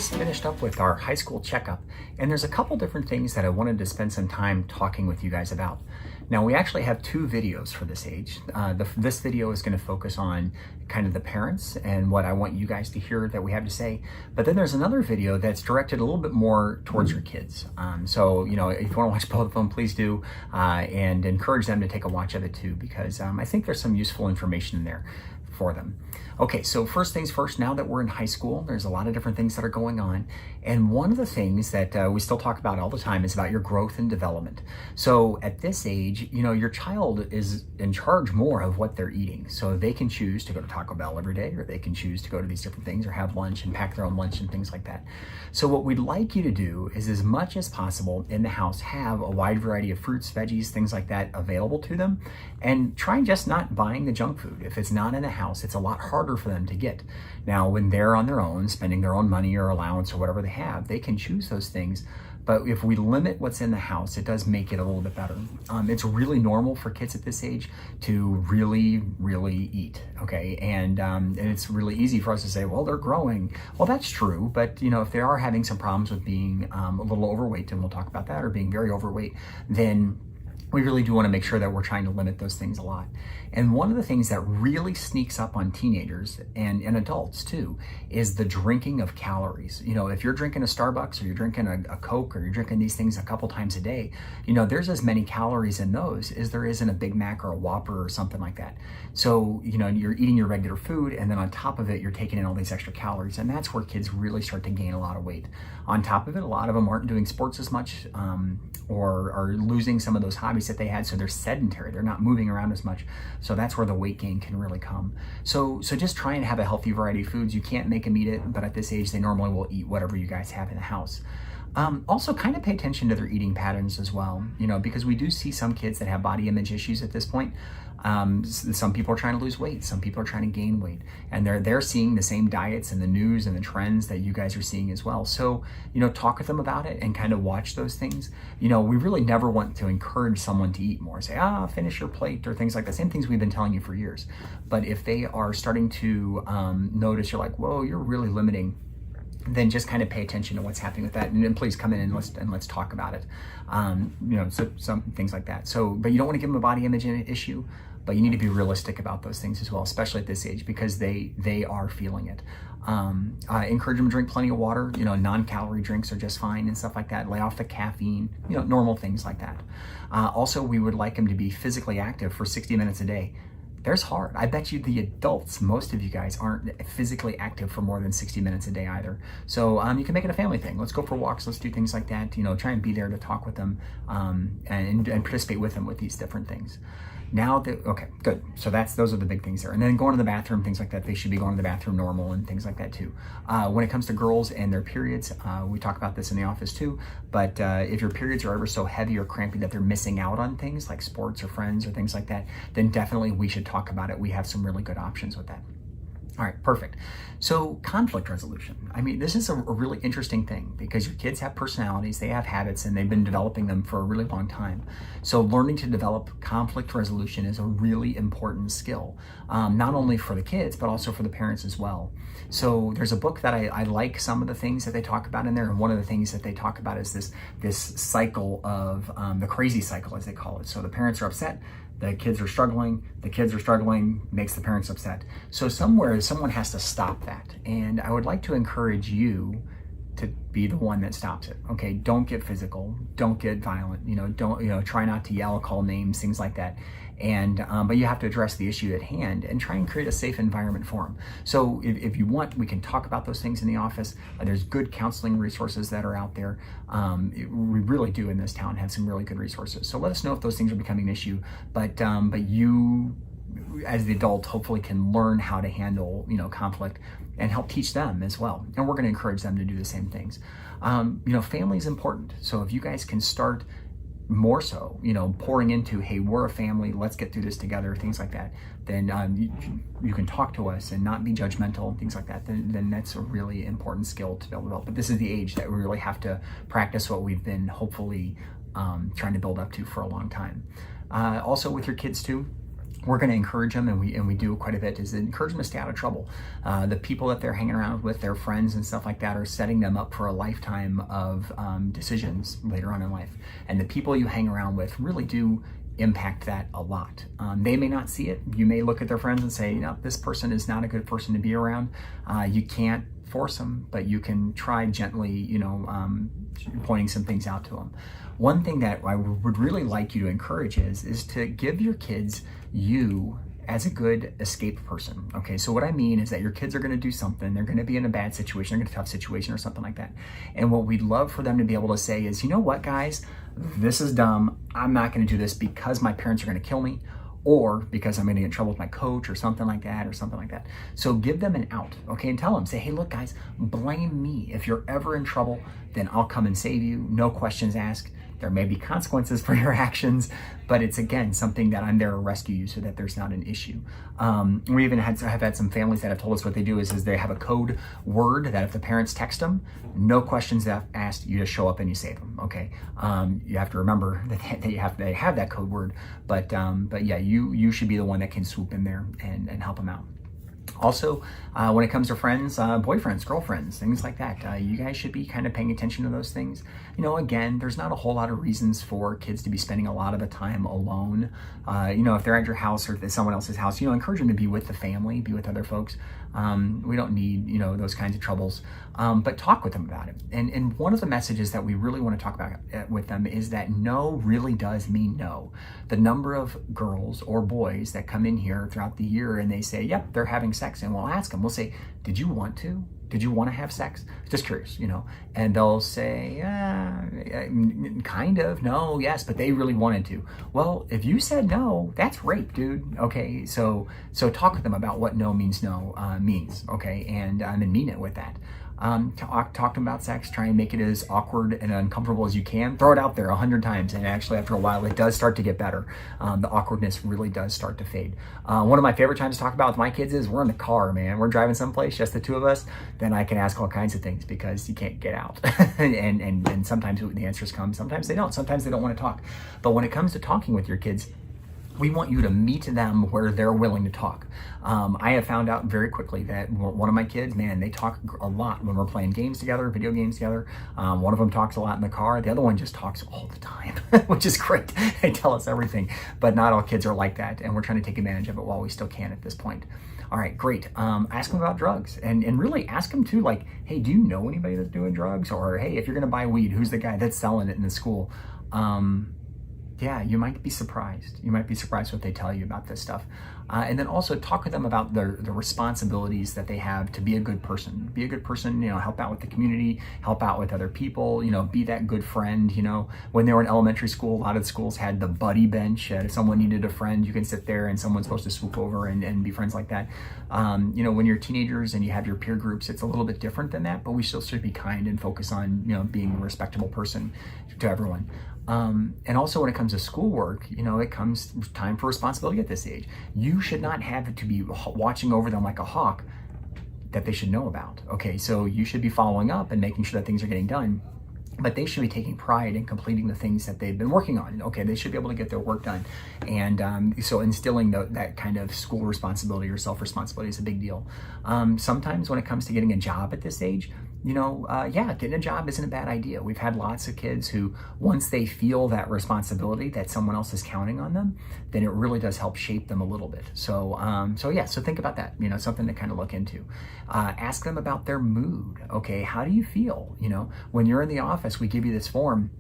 just finished up with our high school checkup, and there's a couple different things that I wanted to spend some time talking with you guys about. Now, we actually have two videos for this age. This video is going to focus on kind of the parents and what I want you guys to hear that we have to say. But then there's another video that's directed a little bit more towards your kids. So, you know, if you want to watch both of them, please do, and encourage them to take a watch of it too, because I think there's some useful information in there for them. Okay, so first things first, now that we're in high school, there's a lot of different things that are going on. And one of the things that we still talk about all the time is about your growth and development. So at this age, you know, your child is in charge more of what they're eating. So they can choose to go to Taco Bell every day, or they can choose to go to these different things or have lunch and pack their own lunch and things like that. So what we'd like you to do is, as much as possible in the house, have a wide variety of fruits, veggies, things like that available to them, and try just not buying the junk food. If it's not in the house, it's a lot harder for them to get. Now, when they're on their own, spending their own money or allowance or whatever they have, they can choose those things. But if we limit what's in the house, it does make it a little bit better. It's really normal for kids at this age to really eat, okay? And it's really easy for us to say, well, they're growing. Well, that's true, but you know, if they are having some problems with being a little overweight, and we'll talk about that, or being very overweight, then we really do want to make sure that we're trying to limit those things a lot. And one of the things that really sneaks up on teenagers and adults too is the drinking of calories. You know, if you're drinking a Starbucks, or you're drinking a Coke, or you're drinking these things a couple times a day, you know, there's as many calories in those as there is in a Big Mac or a Whopper or something like that. So, you know, you're eating your regular food, and then on top of it, you're taking in all these extra calories. And that's where kids really start to gain a lot of weight. On top of it, a lot of them aren't doing sports as much, or are losing some of those hobbies that they had, so they're sedentary, they're not moving around as much. So that's where the weight gain can really come. So just try and have a healthy variety of foods. You can't make them eat it, but at this age, they normally will eat whatever you guys have in the house. Also kind of pay attention to their eating patterns as well, you know, because we do see some kids that have body image issues at this point. Some people are trying to lose weight, some people are trying to gain weight, and they're seeing the same diets and the news and the trends that you guys are seeing as well. So, you know, talk with them about it and kind of watch those things. You know, we really never want to encourage someone to eat more, say, finish your plate, or things like the same things we've been telling you for years. But if they are starting to notice, you're like, whoa, you're really limiting, then just kind of pay attention to what's happening with that, and then please come in and let's talk about it. You know, so some things like that. So, but you don't want to give them a body image issue, but you need to be realistic about those things as well, especially at this age, because they are feeling it. Encourage them to drink plenty of water. You know, non-calorie drinks are just fine and stuff like that. Lay off the caffeine. You know, normal things like that. Also, we would like them to be physically active for 60 minutes a day. There's hard. I bet you the adults, most of you guys, aren't physically active for more than 60 minutes a day either. So you can make it a family thing. Let's go for walks. Let's do things like that. You know, try and be there to talk with them and participate with them with these different things. Now, okay, good. So those are the big things there. And then going to the bathroom, things like that. They should be going to the bathroom normal and things like that too. When it comes to girls and their periods, we talk about this in the office too. But if your periods are ever so heavy or crampy that they're missing out on things like sports or friends or things like that, then definitely we should talk about it. We have some really good options with that. All right, perfect. So conflict resolution. I mean, this is a really interesting thing, because your kids have personalities, they have habits, and they've been developing them for a really long time. So learning to develop conflict resolution is a really important skill, not only for the kids, but also for the parents as well. So there's a book that I like some of the things that they talk about in there. And one of the things that they talk about is this cycle of the crazy cycle, as they call it. So the parents are upset, the kids are struggling, makes the parents upset. So somewhere, someone has to stop that. And I would like to encourage you to be the one that stops it. Okay, don't get physical, don't get violent, try not to yell, call names, things like that. And but you have to address the issue at hand and try and create a safe environment for them. So if you want, we can talk about those things in the office. There's good counseling resources that are out there. We really do in this town have some really good resources. So let us know if those things are becoming an issue. But you, as the adult, hopefully can learn how to handle, conflict and help teach them as well. And we're going to encourage them to do the same things. Family is important. So if you guys can start more so, pouring into, hey, we're a family, let's get through this together, things like that, then you can talk to us and not be judgmental, things like that, then that's a really important skill to be able to develop. But this is the age that we really have to practice what we've been hopefully trying to build up to for a long time. Also with your kids too, we're going to encourage them, and we do quite a bit, is encourage them to stay out of trouble. The people that they're hanging around with, their friends and stuff like that, are setting them up for a lifetime of decisions later on in life. And the people you hang around with really do impact that a lot. They may not see it. You may look at their friends and say, no, this person is not a good person to be around. You can't force them, but you can try gently, pointing some things out to them. One thing that I would really like you to encourage is to give your kids you as a good escape person. Okay, so what I mean is that your kids are going to do something, they're going to be in a bad situation, they're in a tough situation or something like that. And what we'd love for them to be able to say is, you know what, guys, this is dumb. I'm not going to do this because my parents are going to kill me, or because I'm going to get in trouble with my coach or something like that. So give them an out, okay, and tell them, say, hey, look, guys, blame me. If you're ever in trouble, then I'll come and save you. No questions asked. There may be consequences for your actions, but it's, again, something that I'm there to rescue you so that there's not an issue. We even have had some families that have told us what they do is they have a code word that if the parents text them, no questions asked, you just show up and you save them, okay? You have to remember that they have that code word, but yeah, you should be the one that can swoop in there and help them out. Also, when it comes to friends, boyfriends, girlfriends, things like that, you guys should be kind of paying attention to those things. Again, there's not a whole lot of reasons for kids to be spending a lot of the time alone. If they're at your house or if it's someone else's house, encourage them to be with the family, be with other folks. We don't need, those kinds of troubles, but talk with them about it. And one of the messages that we really want to talk about with them is that no really does mean no. The number of girls or boys that come in here throughout the year and they say, yep, they're having sex, and we'll ask them, we'll say, did you want to? Did you want to have sex? Just curious, and they'll say, kind of, no, yes, but they really wanted to. Well, if you said no, that's rape, dude. Okay, so talk with them about what no means no means, okay, and mean it with that. Talk to them about sex, try and make it as awkward and uncomfortable as you can. Throw it out there 100 times, and actually after a while it does start to get better. The awkwardness really does start to fade. One of my favorite times to talk about with my kids is we're in the car, man. We're driving someplace, just the two of us. Then I can ask all kinds of things because you can't get out. and sometimes the answers come, sometimes they don't. Sometimes they don't want to talk. But when it comes to talking with your kids, we want you to meet them where they're willing to talk. I have found out very quickly that one of my kids, man, they talk a lot when we're playing games together, video games together. One of them talks a lot in the car. The other one just talks all the time, which is great. They tell us everything, but not all kids are like that. And we're trying to take advantage of it while we still can at this point. All right, great. Ask them about drugs and really ask them too, like, hey, do you know anybody that's doing drugs? Or, hey, if you're going to buy weed, who's the guy that's selling it in the school? Yeah, you might be surprised. You might be surprised what they tell you about this stuff. And then also talk with them about the responsibilities that they have to be a good person. Be a good person, help out with the community, help out with other people, be that good friend. When they were in elementary school, a lot of schools had the buddy bench. If someone needed a friend, you can sit there and someone's supposed to swoop over and be friends like that. When you're teenagers and you have your peer groups, it's a little bit different than that, but we still should be kind and focus on, being a respectable person to everyone. And also when it comes to schoolwork, it comes time for responsibility at this age. You should not have to be watching over them like a hawk that they should know about. Okay, so you should be following up and making sure that things are getting done, but they should be taking pride in completing the things that they've been working on. Okay, they should be able to get their work done. And so instilling that kind of school responsibility or self-responsibility is a big deal. Sometimes when it comes to getting a job at this age, getting a job isn't a bad idea. We've had lots of kids who, once they feel that responsibility that someone else is counting on them, then it really does help shape them a little bit. So think about that, something to kind of look into. Ask them about their mood. Okay, how do you feel? When you're in the office, we give you this form,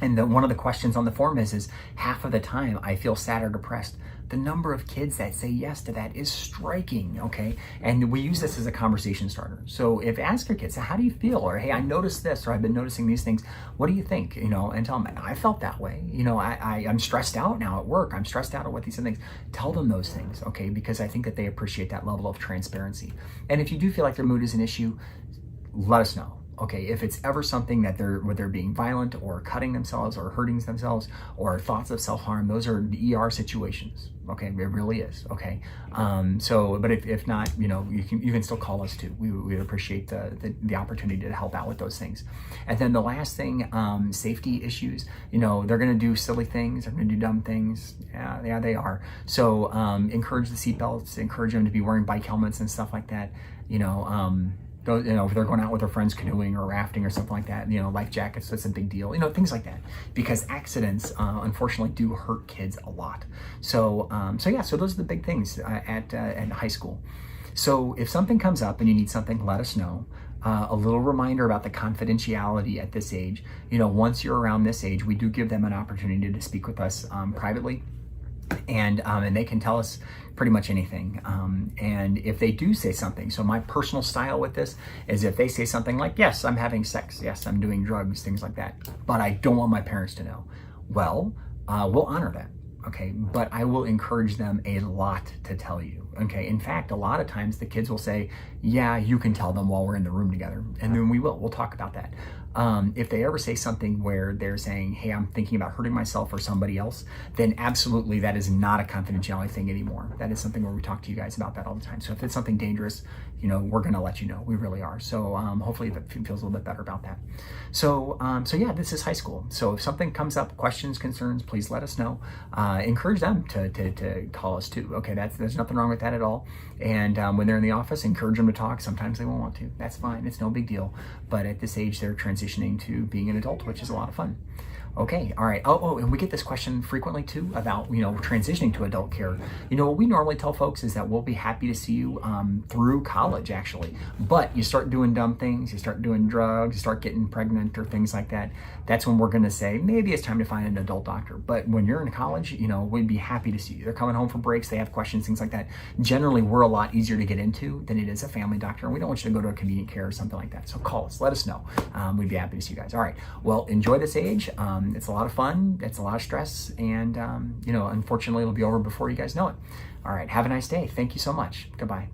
and one of the questions on the form is half of the time I feel sad or depressed. The number of kids that say yes to that is striking, okay? And we use this as a conversation starter. So ask your kids, how do you feel? Or, hey, I noticed this, or I've been noticing these things. What do you think? And tell them, I felt that way. I'm stressed out now at work. I'm stressed out at what these things. Tell them those things, okay? Because I think that they appreciate that level of transparency. And if you do feel like their mood is an issue, let us know. Okay, if it's ever something that they're being violent or cutting themselves or hurting themselves or thoughts of self-harm, those are the ER situations. Okay, it really is. Okay, but if not, you can still call us too. We would appreciate the opportunity to help out with those things. And then the last thing, safety issues. They're going to do silly things. They're going to do dumb things. Yeah, they are. So encourage the seatbelts. Encourage them to be wearing bike helmets and stuff like that. If they're going out with their friends canoeing or rafting or something like that, life jackets, that's a big deal, things like that, because accidents, unfortunately, do hurt kids a lot. So those are the big things at high school. So if something comes up and you need something, let us know. A little reminder about the confidentiality at this age. Once you're around this age, we do give them an opportunity to speak with us privately. And they can tell us pretty much anything. And if they do say something, so my personal style with this is if they say something like, yes, I'm having sex, yes, I'm doing drugs, things like that, but I don't want my parents to know. Well, we'll honor that. Okay, but I will encourage them a lot to tell you. Okay, in fact, a lot of times the kids will say, yeah, you can tell them while we're in the room together. And then we'll talk about that. If they ever say something where they're saying, hey, I'm thinking about hurting myself or somebody else, then absolutely that is not a confidentiality thing anymore. That is something where we talk to you guys about that all the time. So if it's something dangerous, we're going to let you know. We really are. So hopefully that feels a little bit better about that. So yeah, this is high school. So if something comes up, questions, concerns, please let us know. Encourage them to call us too. Okay, there's nothing wrong with that at all. And when they're in the office, encourage them to talk. Sometimes they won't want to. That's fine. It's no big deal. But at this age, they're transitioning to being an adult, which is a lot of fun. Okay, all right. And we get this question frequently too about, transitioning to adult care. What we normally tell folks is that we'll be happy to see you through college, actually. But you start doing dumb things, you start doing drugs, you start getting pregnant or things like that. That's when we're going to say, maybe it's time to find an adult doctor. But when you're in college, we'd be happy to see you. They're coming home from breaks, they have questions, things like that. Generally, we're a lot easier to get into than it is a family doctor. And we don't want you to go to a convenient care or something like that. So call us, let us know. We'd be happy to see you guys. All right, well, enjoy this age. It's a lot of fun, it's a lot of stress, and unfortunately it'll be over before you guys know it. All right, have a nice day. Thank you so much. Goodbye.